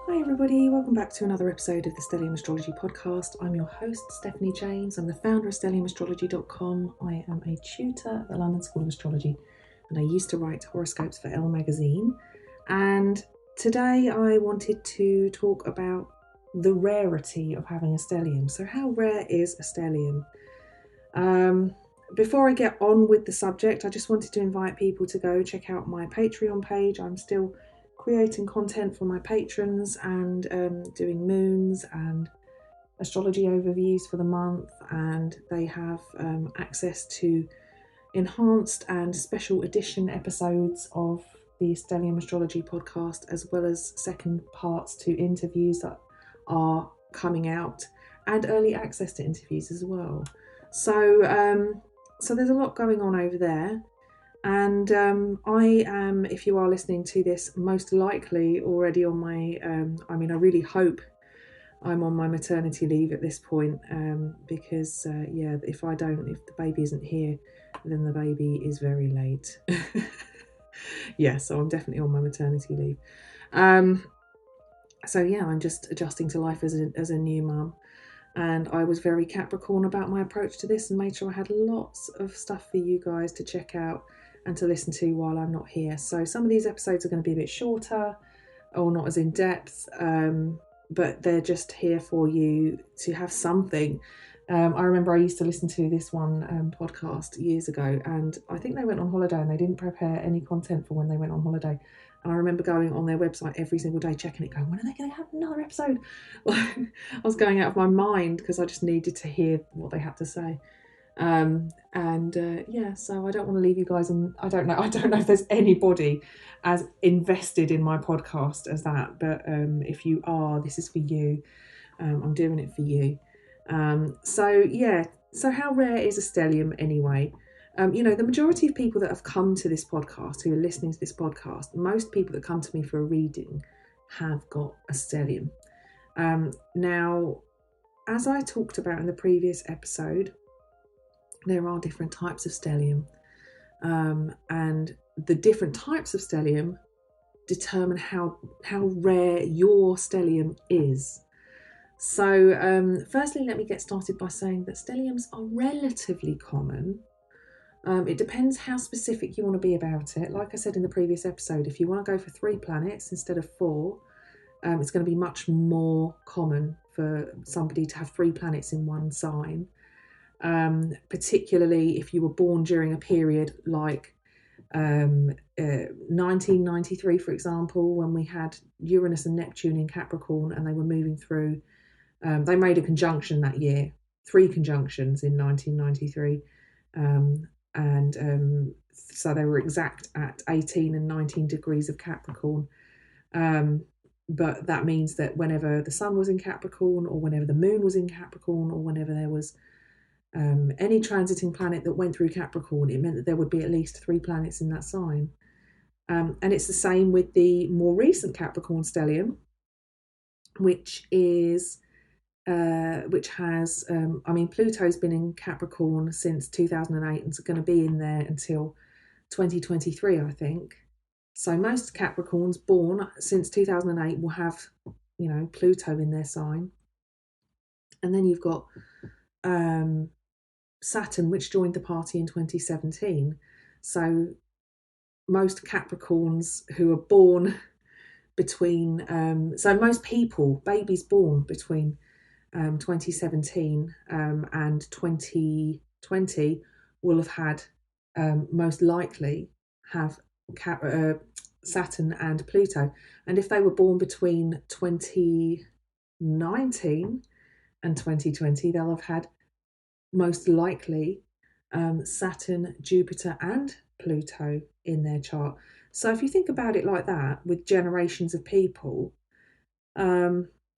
Hi everybody, welcome back to another episode of the Stellium Astrology podcast. I'm your host, Stephanie James. I'm the founder of stelliumastrology.com. I am a tutor at the London School of Astrology and I used to write horoscopes for Elle magazine. And today I wanted to talk about the rarity of having a stellium. So how rare is a stellium? Before I get on with the subject, I just wanted to invite people to go check out my Patreon page. I'm still creating content for my patrons and doing moons and astrology overviews for the month, and they have access to enhanced and special edition episodes of the Stellium Astrology podcast, as well as second parts to interviews that are coming out and early access to interviews as well. So there's a lot going on over there. And I am, if you are listening to this, most likely already on my, I really hope I'm on my maternity leave at this point, because, if the baby isn't here, then the baby is very late. Yeah, so I'm definitely on my maternity leave. I'm just adjusting to life as a new mum. And I was very Capricorn about my approach to this and made sure I had lots of stuff for you guys to check out and to listen to while I'm not here. So some of these episodes are going to be a bit shorter or not as in depth, but they're just here for you to have something. I remember I used to listen to this one podcast years ago, and I think they went on holiday and they didn't prepare any content for when they went on holiday. And I remember going on their website every single day, checking it, going, when are they going to have another episode? I was going out of my mind because I just needed to hear what they had to say. So I don't want to leave you guys, and I don't know if there's anybody as invested in my podcast as that, but if you are, this is for you. I'm doing it for you. So how rare is a stellium anyway? The majority of people that have come to this podcast, who are listening to this podcast, most people that come to me for a reading have got a stellium. Now, as I talked about in the previous episode, there are different types of stellium, and the different types of stellium determine how rare your stellium is. So firstly, let me get started by saying that stelliums are relatively common. It depends how specific you want to be about it. Like I said in the previous episode, if you want to go for 3 planets instead of 4, it's going to be much more common for somebody to have 3 planets in one sign. Particularly if you were born during a period like 1993, for example, when we had Uranus and Neptune in Capricorn and they were moving through. They made a conjunction that year, 3 conjunctions in 1993. So they were exact at 18 and 19 degrees of Capricorn. But that means that whenever the sun was in Capricorn, or whenever the moon was in Capricorn, or whenever there was any transiting planet that went through Capricorn, it meant that there would be at least 3 planets in that sign. And it's the same with the more recent Capricorn stellium, which has Pluto's been in Capricorn since 2008 and it's going to be in there until 2023, I think. So most Capricorns born since 2008 will have, Pluto in their sign. And then you've got Saturn, which joined the party in 2017. So most Capricorns who are born between, most people, babies born between 2017 and 2020 will have had, most likely have Saturn and Pluto. And if they were born between 2019 and 2020, they'll have had most likely Saturn, Jupiter and Pluto in their chart. So if you think about it like that, with generations of people,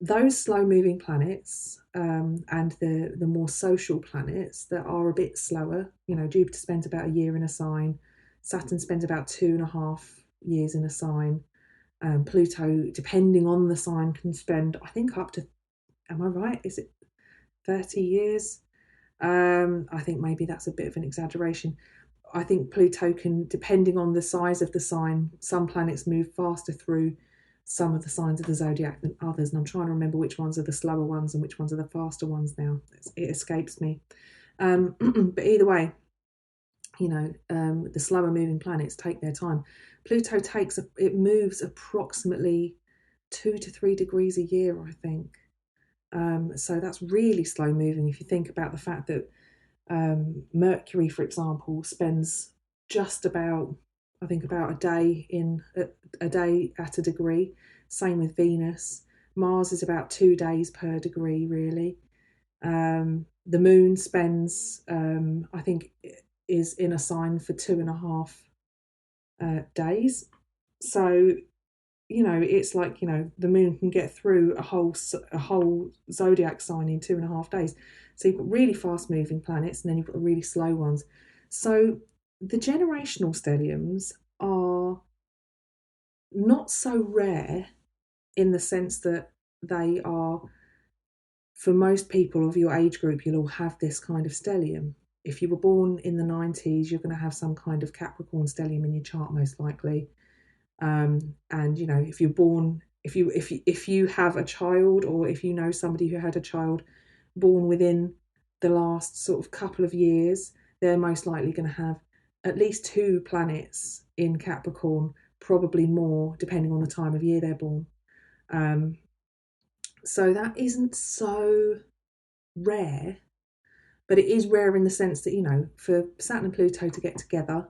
those slow-moving planets and the more social planets that are a bit slower, Jupiter spends about a year in a sign, Saturn spends about 2.5 years in a sign, Pluto, depending on the sign, can spend, I think, up to, am I right? Is it 30 years? I think maybe that's a bit of an exaggeration. I think Pluto can, depending on the size of the sign, some planets move faster through some of the signs of the zodiac than others, and I'm trying to remember which ones are the slower ones and which ones are the faster ones now. It escapes me. But either way, the slower moving planets take their time. Pluto moves approximately 2 to 3 degrees a year, I think. So that's really slow moving if you think about the fact that Mercury, for example, spends just about, I think, about a day at a degree. Same with Venus. Mars is about 2 days per degree, really. The moon spends, I think, is in a sign for 2.5 days. So, it's like, the moon can get through a whole zodiac sign in 2.5 days. So you've got really fast moving planets, and then you've got the really slow ones. So the generational stelliums are not so rare in the sense that they are, for most people of your age group, you'll all have this kind of stellium. If you were born in the 90s, you're going to have some kind of Capricorn stellium in your chart, most likely. And if you're born, if you have a child, or if you know somebody who had a child born within the last sort of couple of years, they're most likely going to have at least 2 planets in Capricorn, probably more depending on the time of year they're born. So that isn't so rare, but it is rare in the sense that, for Saturn and Pluto to get together,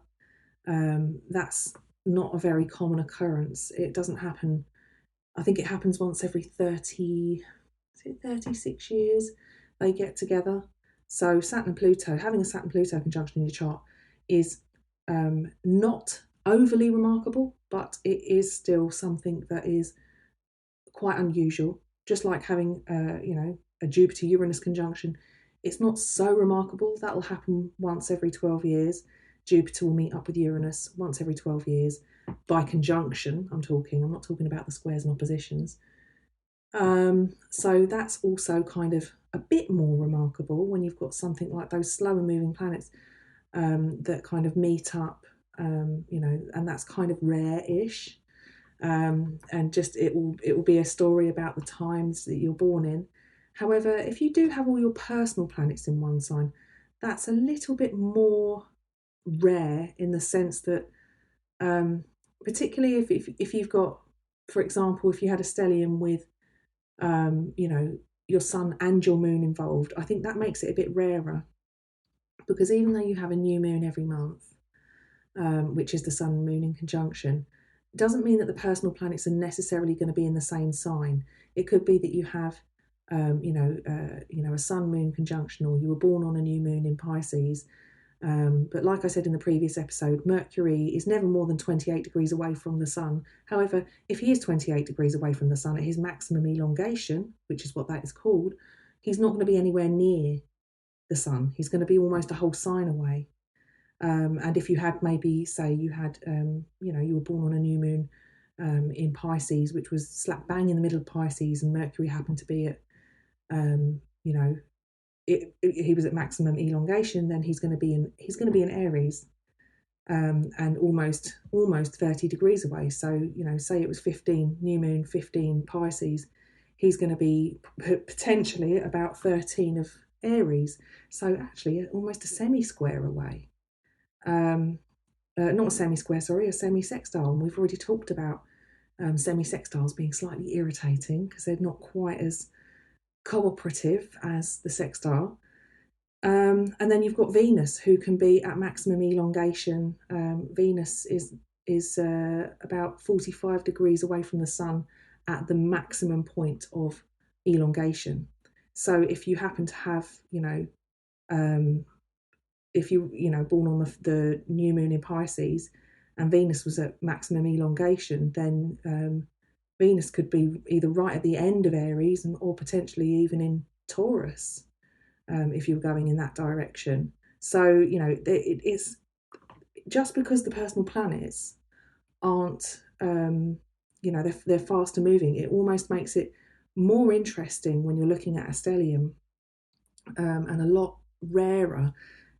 that's not a very common occurrence. It doesn't happen. I think it happens once every 36 years they get together. So Saturn and Pluto, having a Saturn-Pluto conjunction in your chart is not overly remarkable, but it is still something that is quite unusual. Just like having a Jupiter-Uranus conjunction, it's not so remarkable. That will happen once every 12 years. Jupiter will meet up with Uranus once every 12 years by conjunction. I'm not talking about the squares and oppositions. So that's also kind of a bit more remarkable when you've got something like those slower moving planets that kind of meet up, and that's kind of rare-ish. And just it will be a story about the times that you're born in. However, if you do have all your personal planets in one sign, that's a little bit more rare in the sense that, particularly if you've got, for example, if you had a stellium with, your sun and your moon involved, I think that makes it a bit rarer, because even though you have a new moon every month, which is the sun and moon in conjunction, doesn't mean that the personal planets are necessarily going to be in the same sign. It could be that you have, a sun-moon conjunction, or you were born on a new moon in Pisces. But like I said in the previous episode, Mercury is never more than 28 degrees away from the sun. However, if he is 28 degrees away from the sun at his maximum elongation, which is what that is called, he's not going to be anywhere near the sun. He's going to be almost a whole sign away. And if you had maybe, say you had, you were born on a new moon in Pisces, which was slap bang in the middle of Pisces, and Mercury happened to be at, he was at maximum elongation, then he's going to be in Aries, and almost 30 degrees away. So say it was 15 new moon, 15 Pisces, he's going to be potentially at about 13 of Aries. So actually, almost a semi-square away. Not a semi-square, sorry, a semi-sextile. And we've already talked about semi-sextiles being slightly irritating because they're not quite as cooperative as the sextile. And then you've got Venus, who can be at maximum elongation. Venus is about 45 degrees away from the sun at the maximum point of elongation. So if you happen to have, if you born on the new moon in Pisces and Venus was at maximum elongation, then Venus could be either right at the end of Aries or potentially even in Taurus, if you're going in that direction. So it's just because the personal planets aren't they're faster moving, it almost makes it more interesting when you're looking at a stellium, and a lot rarer,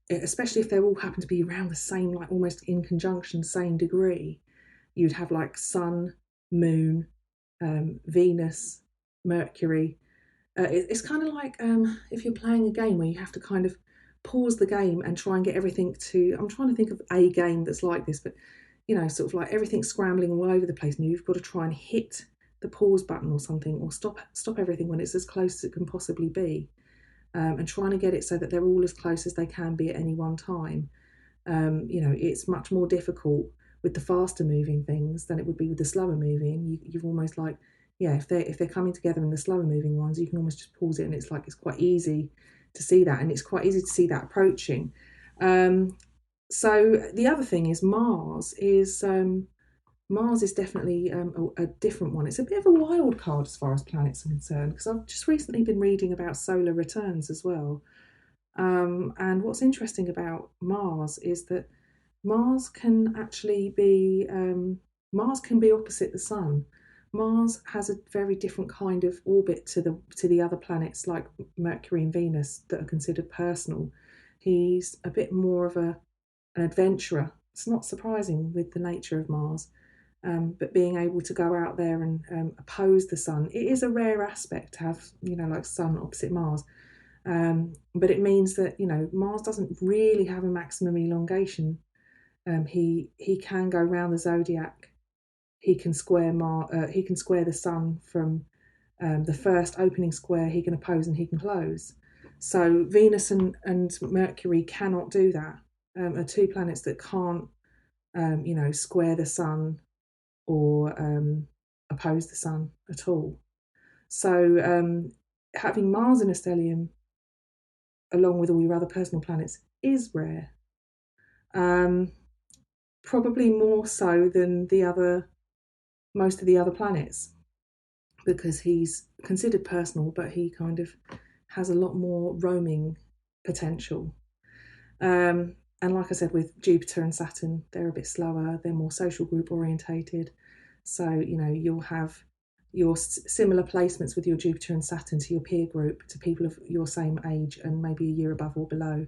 especially if they all happen to be around the same, like almost in conjunction, same degree. You'd have like sun, moon, Venus, Mercury. It's kind of like if you're playing a game where you have to kind of pause the game and try and get everything to. I'm trying to think of a game that's like this, but sort of like everything's scrambling all over the place, and you've got to try and hit the pause button or something, or stop everything when it's as close as it can possibly be, and trying to get it so that they're all as close as they can be at any one time. It's much more difficult with the faster moving things than it would be with the slower moving. You've almost like, yeah, if they're coming together in the slower moving ones, you can almost just pause it, and it's quite easy to see that, and it's quite easy to see that approaching. So the other thing is Mars is definitely a different one. It's a bit of a wild card as far as planets are concerned, because I've just recently been reading about solar returns as well. And what's interesting about Mars is that Mars can actually be Mars can be opposite the Sun. Mars has a very different kind of orbit to the other planets like Mercury and Venus that are considered personal. He's a bit more of an adventurer. It's not surprising with the nature of Mars, but being able to go out there and oppose the Sun, it is a rare aspect to have, like Sun opposite Mars. But it means that Mars doesn't really have a maximum elongation. He can go round the zodiac. He can square He can square the Sun from the first opening square. He can oppose and he can close. So Venus and Mercury cannot do that. Are two planets that can't square the Sun or oppose the Sun at all. So having Mars in a stellium along with all your other personal planets is rare. Probably more so than most of the other planets, because he's considered personal, but he kind of has a lot more roaming potential. And like I said, with Jupiter and Saturn, they're a bit slower, they're more social group orientated. So, you'll have your similar placements with your Jupiter and Saturn to your peer group, to people of your same age and maybe a year above or below.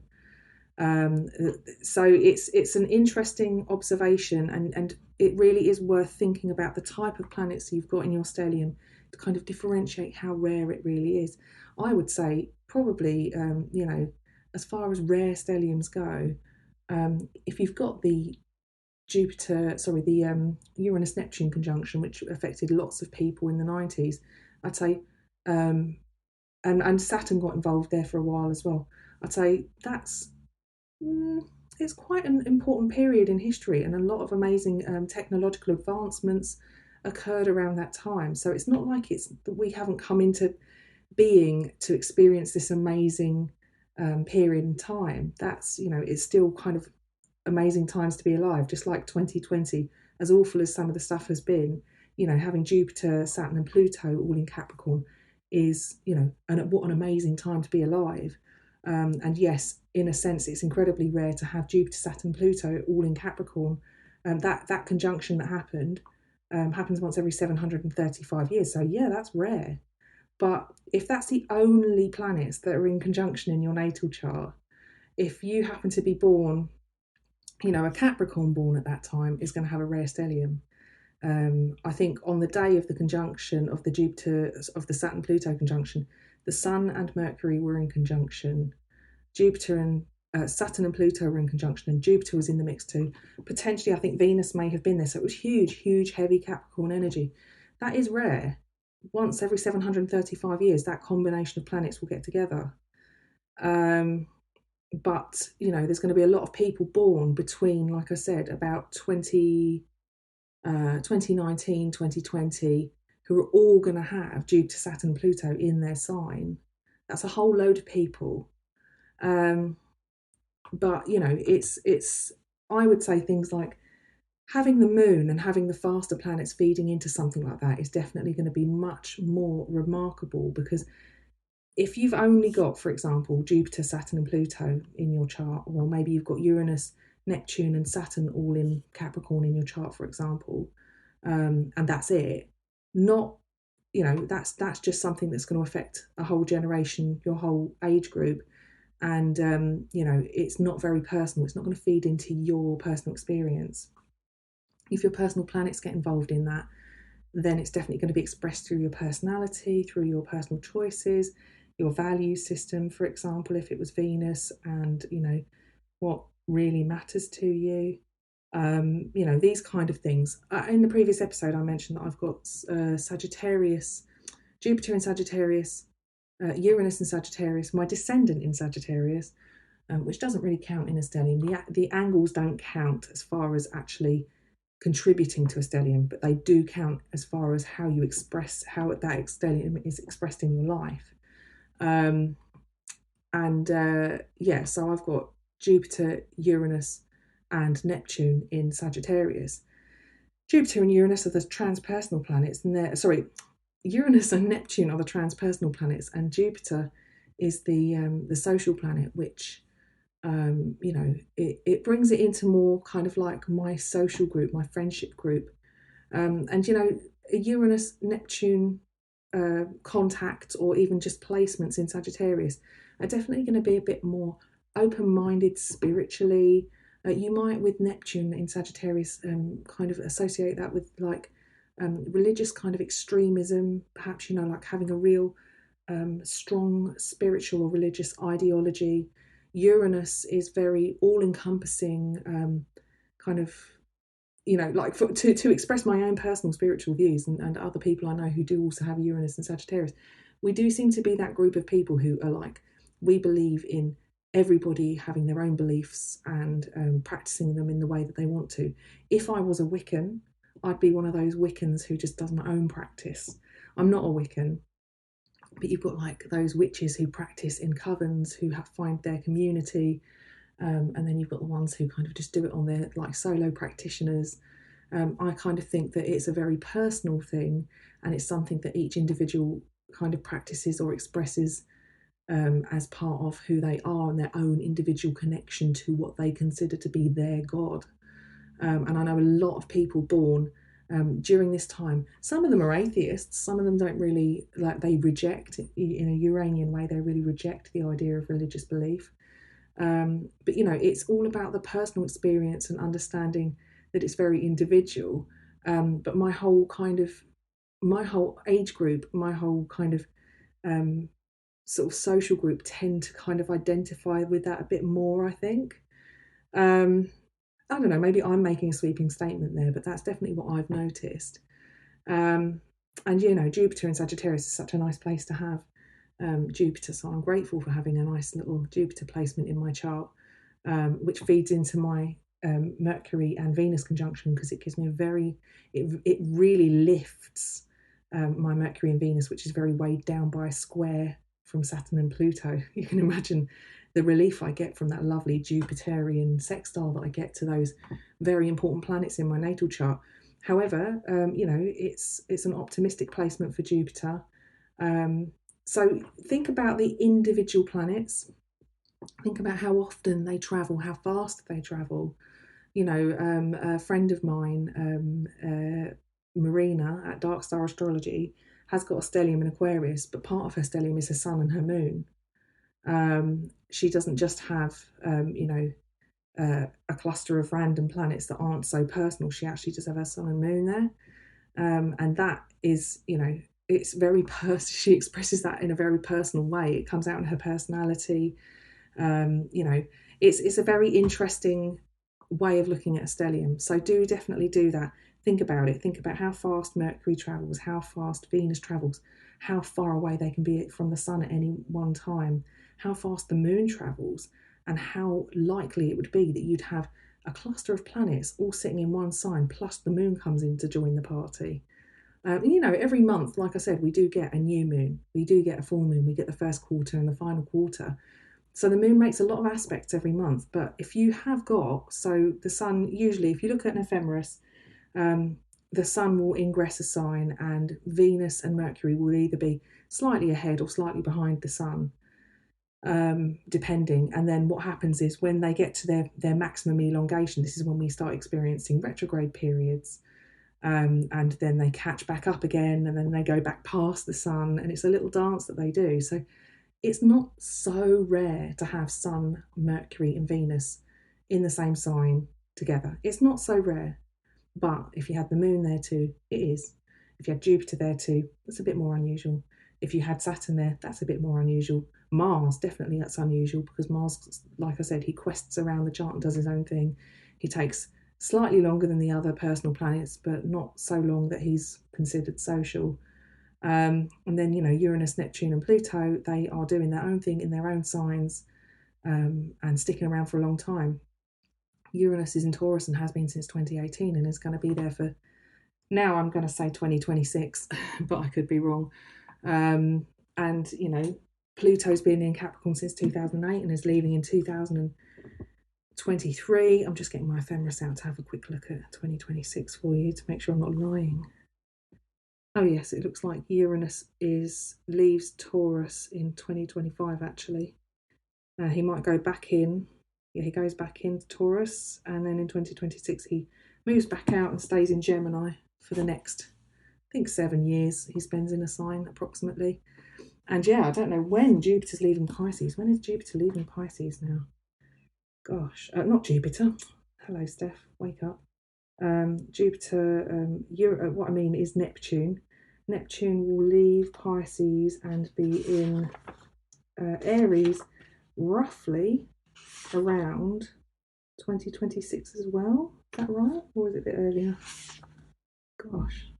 So it's an interesting observation, and it really is worth thinking about the type of planets you've got in your stellium to kind of differentiate how rare it really is. I would say probably, as far as rare stelliums go, if you've got the Uranus-Neptune conjunction, which affected lots of people in the 90s, I'd say, and Saturn got involved there for a while as well. I'd say it's quite an important period in history, and a lot of amazing technological advancements occurred around that time. So it's not like it's that we haven't come into being to experience this amazing period in time. That's, it's still kind of amazing times to be alive, just like 2020, as awful as some of the stuff has been. Having Jupiter, Saturn and Pluto all in Capricorn is, and what an amazing time to be alive. And yes, in a sense, it's incredibly rare to have Jupiter, Saturn, Pluto all in Capricorn. That conjunction that happened happens once every 735 years. So yeah, that's rare. But if that's the only planets that are in conjunction in your natal chart, if you happen to be born, a Capricorn born at that time is going to have a rare stellium. I think on the day of the conjunction of the Saturn Pluto conjunction, the Sun and Mercury were in conjunction. Jupiter and Saturn and Pluto were in conjunction, and Jupiter was in the mix too. Potentially, I think Venus may have been there. So it was huge, heavy Capricorn energy. That is rare. Once every 735 years, that combination of planets will get together. But, there's going to be a lot of people born between, like I said, about 2019, 2020, who are all going to have Jupiter, Saturn, Pluto in their sign. That's a whole load of people. But, it's I would say things like having the moon and having the faster planets feeding into something like that is definitely going to be much more remarkable, because if you've only got, for example, Jupiter, Saturn and Pluto in your chart, or maybe you've got Uranus, Neptune and Saturn all in Capricorn in your chart, for example, and that's it, that's just something that's going to affect a whole generation, your whole age group. And, it's not very personal. It's not going to feed into your personal experience. If your personal planets get involved in that, then it's definitely going to be expressed through your personality, through your personal choices, your value system, for example, if it was Venus, and what really matters to you. These kind of things. In the previous episode, I mentioned that I've got Sagittarius, Jupiter in Sagittarius, Uranus in Sagittarius, my descendant in Sagittarius, which doesn't really count in a stellium. The angles don't count as far as actually contributing to a stellium, but they do count as far as how you express, how that stellium is expressed in your life. So I've got Jupiter, Uranus, and Neptune in Sagittarius. Jupiter and Uranus are the transpersonal planets, and Uranus and Neptune are the transpersonal planets, and Jupiter is the social planet, which it brings it into more kind of like my social group, my friendship group, and Uranus Neptune contact, or even just placements in Sagittarius, are definitely going to be a bit more open-minded spiritually. You might, with Neptune in Sagittarius, kind of associate that with like religious kind of extremism, perhaps, like having a real strong spiritual or religious ideology. Uranus is very all-encompassing, kind of, to express my own personal spiritual views, and other people I know who do also have Uranus and Sagittarius. We do seem to be that group of people who are like, we believe in everybody having their own beliefs and practicing them in the way that they want to. If I was a Wiccan, I'd be one of those Wiccans who just does my own practice. I'm not a Wiccan, but you've got like those witches who practice in covens, who find their community, and then you've got the ones who kind of just do it on their like solo practitioners. I kind of think that it's a very personal thing, and it's something that each individual kind of practices or expresses as part of who they are and their own individual connection to what they consider to be their God. And I know a lot of people born during this time. Some of them are atheists, some of them don't really, they reject, in a Uranian way, they really reject the idea of religious belief. But it's all about the personal experience and understanding that it's very individual. But my whole age group, my whole kind of sort of social group tend to kind of identify with that a bit more, I think. I don't know, maybe I'm making a sweeping statement there, but that's definitely what I've noticed. And Jupiter in Sagittarius is such a nice place to have Jupiter, so I'm grateful for having a nice little Jupiter placement in my chart, which feeds into my Mercury and Venus conjunction, because it gives me it really lifts my Mercury and Venus, which is very weighed down by a square from Saturn and Pluto. You can imagine the relief I get from that lovely Jupiterian sextile that I get to those very important planets in my natal chart. However, it's an optimistic placement for Jupiter. So think about the individual planets. Think about how often they travel, how fast they travel. A friend of mine, Marina at Dark Star Astrology, has got a stellium in Aquarius, but part of her stellium is her sun and her moon. She doesn't just have, a cluster of random planets that aren't so personal. She actually does have her sun and moon there. And that is, it's very she expresses that in a very personal way. It comes out in her personality. It's a very interesting way of looking at a stellium. So definitely do that. Think about it. Think about how fast Mercury travels, how fast Venus travels, how far away they can be from the sun at any one time, how fast the moon travels, and how likely it would be that you'd have a cluster of planets all sitting in one sign, plus the moon comes in to join the party. Every month, like I said, we do get a new moon, we do get a full moon, we get the first quarter and the final quarter. So the moon makes a lot of aspects every month. But if you have got, so the sun, usually if you look at an ephemeris, the sun will ingress a sign, and Venus and Mercury will either be slightly ahead or slightly behind the sun, depending. And then what happens is when they get to their maximum elongation, this is when we start experiencing retrograde periods. And then they catch back up again, and then they go back past the sun, and it's a little dance that they do. So it's not so rare to have Sun, Mercury and Venus in the same sign together. It's not so rare. But if you had the moon there too, it is. If you had Jupiter there too, that's a bit more unusual. If you had Saturn there, that's a bit more unusual. Mars, definitely that's unusual, because Mars, like I said, he quests around the chart and does his own thing. He takes slightly longer than the other personal planets, but not so long that he's considered social. And then, Uranus, Neptune and Pluto, they are doing their own thing in their own signs, and sticking around for a long time. Uranus is in Taurus and has been since 2018 and is going to be there for, now I'm going to say 2026, but I could be wrong. And, Pluto's been in Capricorn since 2008 and is leaving in 2023. I'm just getting my ephemeris out to have a quick look at 2026 for you to make sure I'm not lying. Oh yes, it looks like Uranus leaves Taurus in 2025 actually. He might go back in. Yeah, he goes back into Taurus, and then in 2026 he moves back out and stays in Gemini for the next, I think, 7 years he spends in a sign approximately. And yeah, I don't know when Jupiter's leaving Pisces. When is Jupiter leaving Pisces now? Gosh, not Jupiter. Hello, Steph. Wake up. Jupiter, what I mean is Neptune. Neptune will leave Pisces and be in Aries roughly around 2026 as well. Is that right? Or was it a bit earlier? Gosh.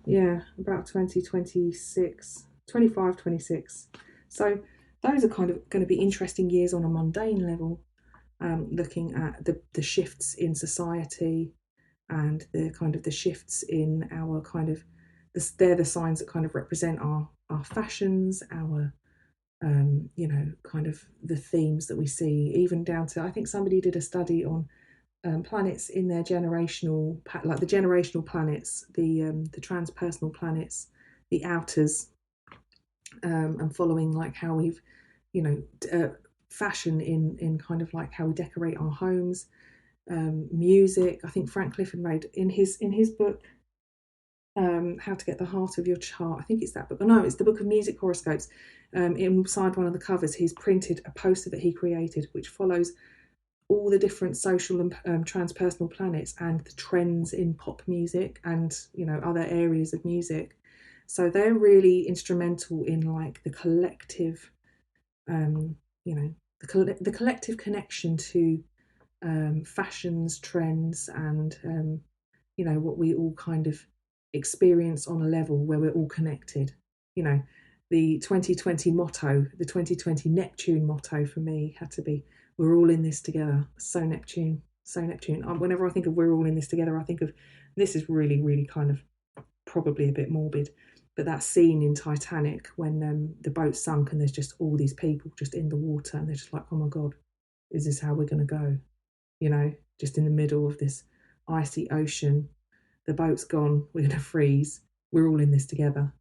Yeah, about 2026, 25, 26. So those are kind of going to be interesting years on a mundane level, looking at the shifts in society and the shifts in our kind of, they're the signs that kind of represent our fashions, our kind of the themes that we see, even down to, I think somebody did a study on planets in their generational, like the generational planets, the transpersonal planets, the outers, and following like how we've, fashion in kind of like how we decorate our homes, music. I think Frank Clifford made in his book, How to Get the Heart of Your Chart. I think it's that book. Oh, no, it's the book of music horoscopes. Inside one of the covers, he's printed a poster that he created, which follows all the different social and transpersonal planets and the trends in pop music and other areas of music. So they're really instrumental in like the collective, the collective connection to fashions, trends, and what we all kind of experience on a level where we're all connected. The 2020 motto, the 2020 Neptune motto for me had to be, we're all in this together. So Neptune, so Neptune. Whenever I think of we're all in this together, I think of, this is really, really kind of probably a bit morbid, but that scene in Titanic when the boat sunk and there's just all these people just in the water and they're just like, oh my God, is this how we're going to go? Just in the middle of this icy ocean, the boat's gone, we're going to freeze, we're all in this together.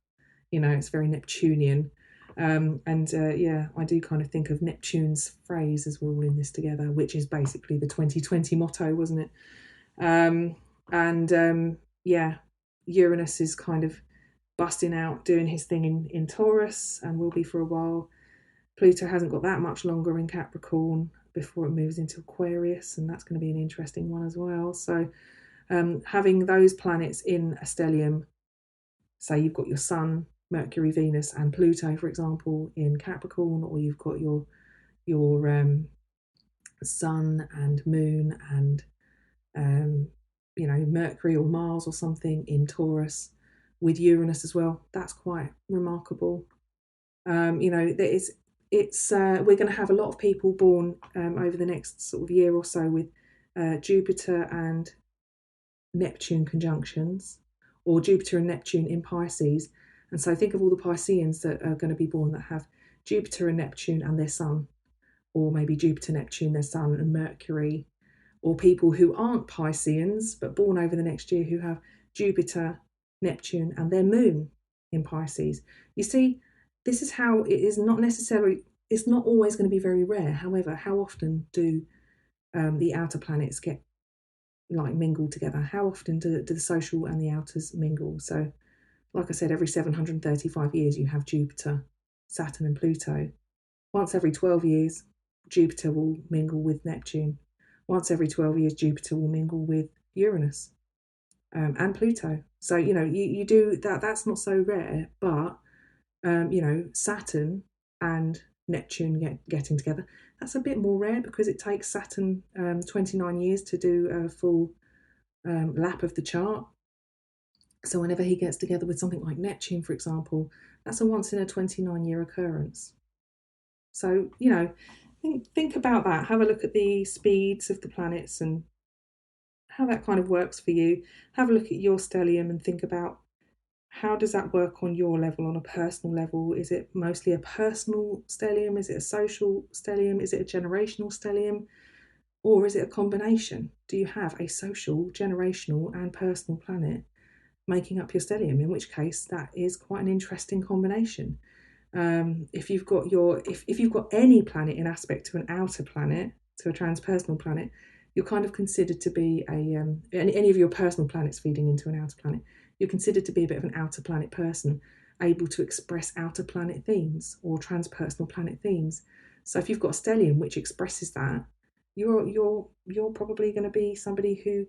It's very Neptunian. I do kind of think of Neptune's phrase as we're all in this together, which is basically the 2020 motto, wasn't it? Uranus is kind of busting out, doing his thing in Taurus, and will be for a while. Pluto hasn't got that much longer in Capricorn before it moves into Aquarius, and that's going to be an interesting one as well. So having those planets in a stellium, say you've got your Sun, Mercury, Venus and Pluto, for example, in Capricorn, or you've got your Sun and Moon and Mercury or Mars or something in Taurus with Uranus as well. That's quite remarkable. We're going to have a lot of people born over the next sort of year or so with Jupiter and Neptune conjunctions, or Jupiter and Neptune in Pisces. And so think of all the Pisceans that are going to be born that have Jupiter and Neptune and their Sun, or maybe Jupiter, Neptune, their Sun and Mercury, or people who aren't Pisceans but born over the next year who have Jupiter, Neptune and their Moon in Pisces. You see, this is how it is not necessarily, it's not always going to be very rare. However, how often do the outer planets get like mingled together? How often do the social and the outers mingle? So like I said, every 735 years you have Jupiter, Saturn and Pluto. Once every 12 years, Jupiter will mingle with Neptune. Once every 12 years, Jupiter will mingle with Uranus. and Pluto. So, you do that. That's not so rare, but Saturn and Neptune getting together, that's a bit more rare because it takes Saturn 29 years to do a full lap of the chart. So whenever he gets together with something like Neptune, for example, that's a once in a 29-year occurrence. So, think about that. Have a look at the speeds of the planets and how that kind of works for you. Have a look at your stellium and think about how does that work on your level, on a personal level. Is it mostly a personal stellium? Is it a social stellium? Is it a generational stellium? Or is it a combination? Do you have a social, generational and personal planet making up your stellium? In which case that is quite an interesting combination. If you've got any planet in aspect to an outer planet, to a transpersonal planet, you're kind of considered to be any of your personal planets feeding into an outer planet, you're considered to be a bit of an outer planet person, able to express outer planet themes or transpersonal planet themes. So if you've got a stellium which expresses that, you're probably going to be somebody who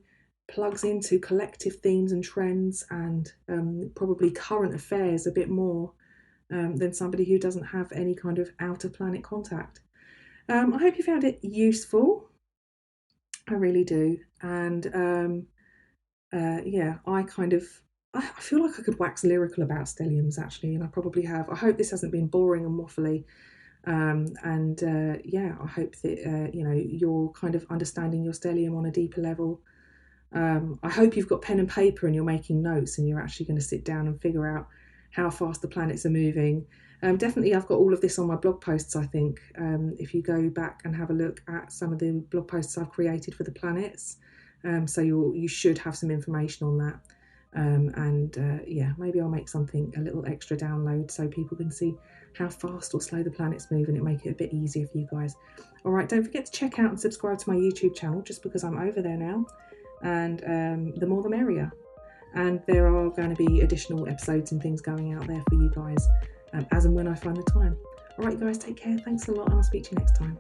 plugs into collective themes and trends and probably current affairs a bit more than somebody who doesn't have any kind of outer planet contact. I hope you found it useful. I really do. And I feel like I could wax lyrical about stelliums actually, and I probably have. I hope this hasn't been boring and waffly. I hope that you're kind of understanding your stellium on a deeper level. I hope you've got pen and paper and you're making notes and you're actually going to sit down and figure out how fast the planets are moving. Definitely, I've got all of this on my blog posts, I think. If you go back and have a look at some of the blog posts I've created for the planets, so you should have some information on that. Maybe I'll make something a little extra download so people can see how fast or slow the planets move and it make it a bit easier for you guys. All right, don't forget to check out and subscribe to my YouTube channel just because I'm over there now. And the more the merrier. And there are going to be additional episodes and things going out there for you guys as and when I find the time. All right, guys, take care. Thanks a lot, and I'll speak to you next time.